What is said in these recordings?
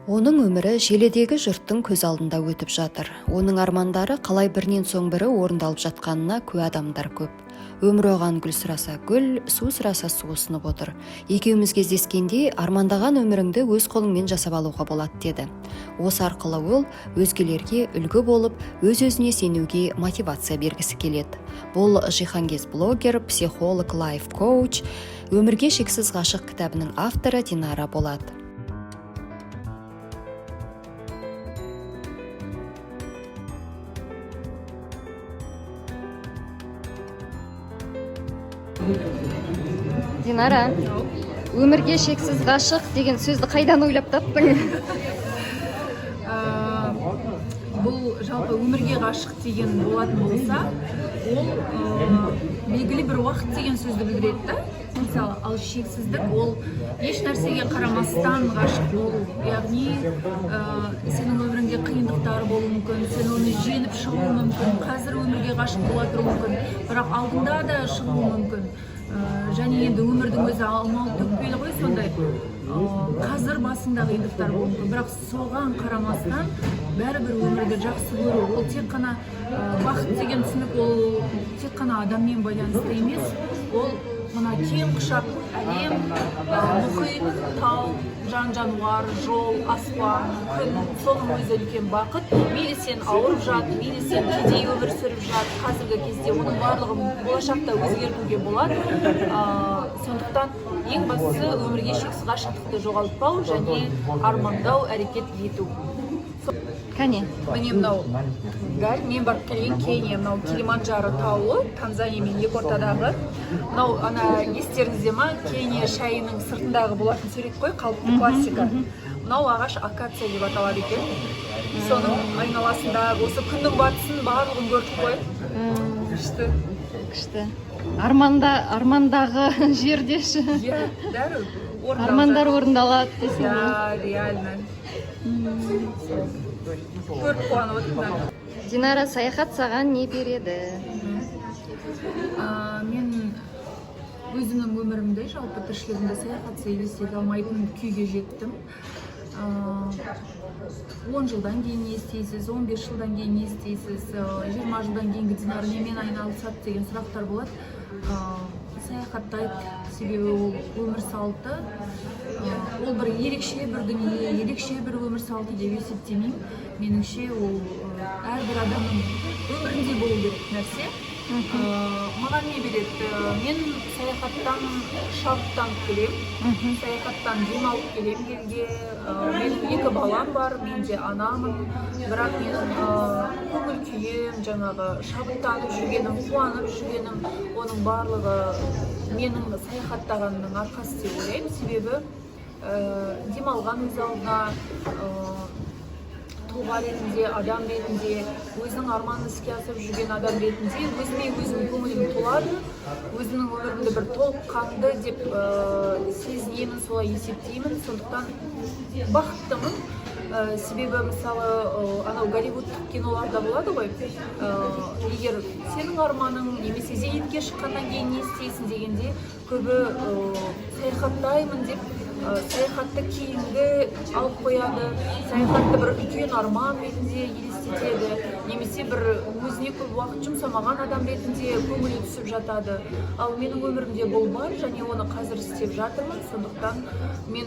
Оның өмірі желідегі жұрттың көз алдында өтіп жатыр. Оның армандары қалай бірінен соң бірі орындалып жатқанына куә адамдар көп. Өмір оған гүл сұраса гүл, су сұраса су ұсынып отыр. Екеуміз кездескенде армандаған өміріңді өз қолыңмен жасап алуға болады деді. Осы арқылы ол өзгелерге үлгі болып, өз-өзіне сенуге мотивация бергісі келеді. Бұл Жиһангез блогер, психолог, лайф коуч, өмірге шексіз ғашық кітабының авторы Динара болады. Динара, өмірге шексіз ғашық деген сөзді қайдан ойлап таптың? Бұл жалпы өмірге ғашық деген болатын болса, ол белгілі бір уақыт деген сөзді білдіреді да. Мысалы, ал шексіздік ол еш нәрсеге қарамастан ғашық болу. Яғни сенің өміріңде қиындықтар болуы мүмкін, сен оны жеңіп шығуы мүмкін, қазір өмірге ғашық бола тұру мүмкін, бірақ алдында да шығуы мүмкін. Және енді өмірдің өзі алмалы төкпелі ғой, сондай қазір басында қиындықтар болуы мүмкін, бірақ соған қарамастан бәрібір өмірді жақсы көру. Ол тек қана бақыт деген түсінік, ол тек қана адаммен байланысты емес, ол мына кең құшақ әлем, мұхит, тау, жан-жануар, жол, аспан, күн, соның өзі үлкен бақыт. Мейлі сен ауырып жат, мейлі сен кедей өмір сүріп жат, қазіргі кезде оның барлығын болашақта өзгертуге болады. Сондықтан ең бастысы өмірге шексіз ғашықтықты жоғалтпау және армандау, әрекет ету. Кәне. Міне мынау дәл мен барып келген Кения, мынау Килиманджаро тауы, Танзания мен екі ортадағы. Мынау ана естеріңізде ма, Кения шайының сыртындағы болатын сурет қой, қалыпты классика. Мынау ағаш акация деп аталады екен. Соның айналасында осы күннің батысын барлығын көрдік қой. Күшті. Күшті. Армандағы жердеші. Дәрі. Армандар орындалады десің. Реально. Көріп қуанып отырмын. Динара, саяхат саған не береді? Мен өзімнің өмірімде, жалпы тіршілігімде саяхатсыз елестете алмайтын күйге жеттім. 10 жылдан кейін не істейсіз, 15 жылдан кейін не істейсіз, 20 жылдан кейінгі Динара немен айналысады деген сұрақтар болады. Саяхаттайды, себебі ол өмір салты, ол бір ерекше бір дүние, ерекше бір өмір салты деп есептемеймін. Меніңше ол әрбір адамның өмірінде болу керек нәрсе. Маған не береді? Мен саяхаттан шабыттанып келемін, саяхаттан демалып келемін елге. Менің 2 балам бар, мен де анамын, бірақ менің көңіл күйім, жаңағы шабыттанып жүргенім, қуанып жүргенім, оның барлығы менің саяхаттағанымның арқасы деп ойлаймын. Себебі демалған өз алдына тұлға ретінде, адам ретінде, өзінің арманын іске асырып жүрген адам ретінде өзіме өзім көңілім толады, өзімнің өмірімді бір толыққанды деп сезінемін, солай есептеймін. Сондықтан бақыттымын. Себебі мысалы анау Голливудтық киноларда болады ғой, егер сенің арманың немесе зейнетке шыққаннан кейін не істейсің дегенде, көбі саяхаттаймын деп саяхатты кейінгі алып қояды, саяхатты бір үлкен арман ретінде елестетеді, немесе бір өзіне көп уақыт жұмсамаған адам ретінде көңілі түсіп жатады. Ал менің өмірімде бұл бар, және оны қазір істеп жатырмын. Сондықтан мен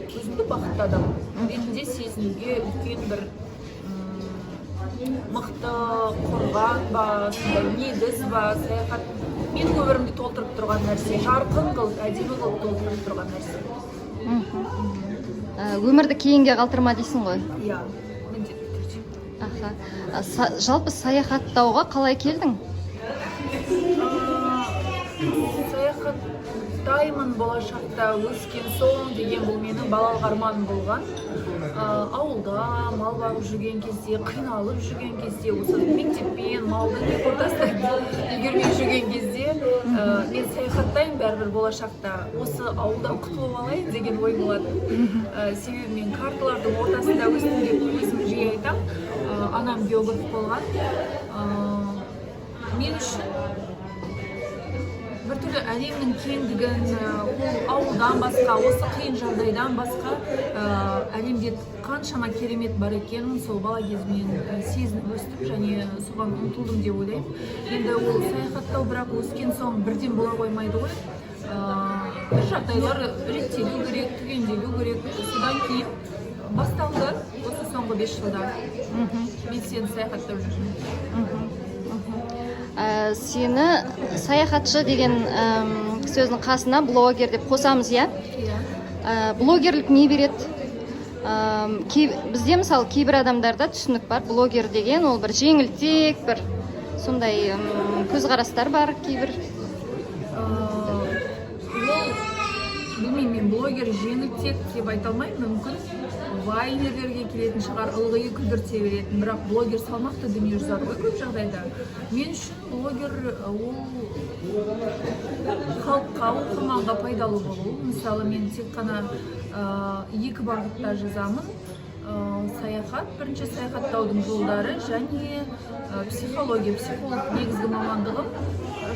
өзімді бақытты адам ретінде сезінуге үлкен бір мықты қорған ба, негіз ба, саяхат менің өмірімді толтырып тұрған нәрсе, жарқын қылып, әдемі қылып толтырып тұрған нәрсе. Өмірді кейінге қалдырма дейсің ғой? Иә, міндетті түрде. Жалпы саяхаттауға қалай келдің? Саяхаттаймын болашақта өскен соң деген бұл менің балалық арманым болған. Ауылда мал бағып жүрген кезде, қиналып жүрген кезде, осы мектеппен малдың екі ортасында үлгермей жүрген кезде мен саяхаттаймын бәрібір болашақта. Осы ауылдан құтылып алайын деген ой болады. Себебі мен карталардың ортасында өстім деп өзім жиі айтамын. Анам географ болған. Мен үшін біртүрлі әлемнің кеңдігін, ол ауылдан басқа, осы қиын жағдайдан басқа әлемде қаншама керемет бар екенін сол бала кезімнен сезініп өстім және соған ұмтылдым деп ойлаймын. Енді ол саяхаттау бірақ өскен соң бірден бола қоймайды ғой. Бір жағдайлар реттелу керек, түгенделу керек. Содан кейін басталды осы соңғы 5 жылда. Мен саяхаттап жүрмін. Сені саяхатшы деген сөздің қасына блогер деп қосамыз, иә? Блогерлік не береді? Бізде мысалы кейбір адамдарда түсінік бар, блогер деген ол бір жеңілтек, бір сондай көзқарастар бар кейбір. Білмеймін, мен блогер жеңілтек деп айта алмаймын, мүмкін вайнерлерге келетін шығар, ылғи күлдірте беретін, бірақ блогер салмақты дүние жазады ғой көп жағдайда. Мен үшін блогер ол халыққа, оқырманға пайдалы болу. Мысалы, мен тек қана 2 бағытта жазамын. Саяхат, бірінші саяхаттаудың жолдары және психология, психолог негізгі мамандығым.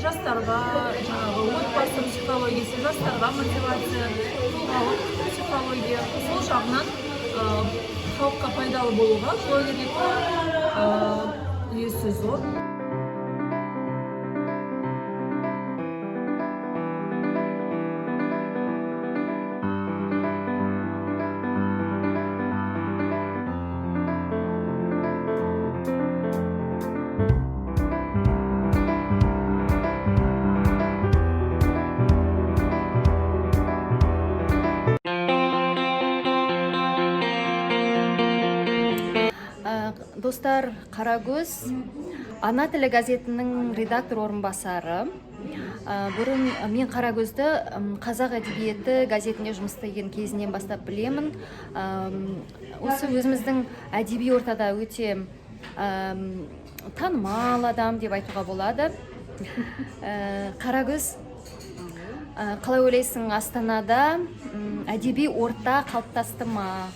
Жастарға, жаңағы отбасы психологиясы, жастарға мотивация, тұлғалық психология, сол жағынан халыққа пайдалы болуға блогерліктің үлесі зор. Достар, Қарагөз Ана тілі газетінің редактор орынбасары. Бұрын мен Қарагөзді қазақ әдебиеті газетінде жұмыс істеген кезінен бастап білемін. Осы өзіміздің әдеби ортада өте танымал адам деп айтуға болады. Қарагөз, қалай ойлайсың, Астанада әдеби орта қалыптасты ма?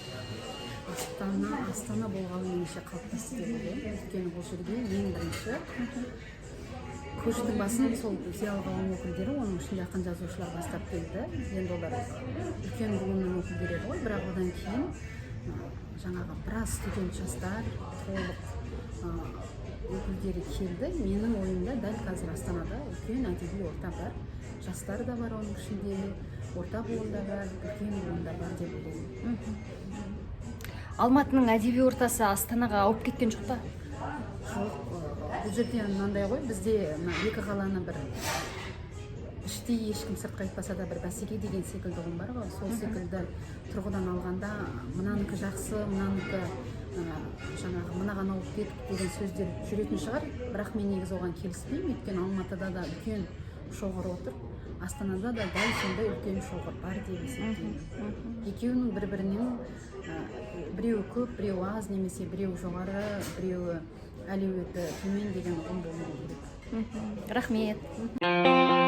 Астана болғаныңша қалыптасты деп ойлаймын. Өйткені бұл жерге ең бірінші көштің басын сол зиялы қауым өкілдері, оның ішінде ақын жазушылар бастап келді. Енді олар үлкен буынның өкілдері еді ғой, бірақ одан кейін жаңағы біраз студент жастар, толық өкілдері келді. Менің ойымда дәл қазір Астанада үлкен әдеби орта бар. Жастар да бар оның ішінде, орта буында бар, үлкен буында бар деп ойлаймын. Алматының әдеби ортасы Астанаға ауып кеткен жоқ па? Жоқ, бұл жерде мынандай ғой, бізде 2 қаланы бір іштей ешкім сыртқа айтпаса да бір бәсеке деген секілді ұғым бар ғой. Сол секілді тұрғыдан алғанда мынанікі жақсы, мынанікі жаңағы мынаған ауып кетіп деген сөздер жүретін шығар, бірақ мен негізі оған келіспеймін. Өйткені Алматыда да үлкен шоғыр отыр, Астанада да дәл сондай үлкен шоғыр бар деп есептеймін. Екеуінің бір-бірінен біреуі көп, біреуі аз, немесе біреуі жоғары, біреуі әлеуеті төмен деген ұғым болмау керек. Рахмет.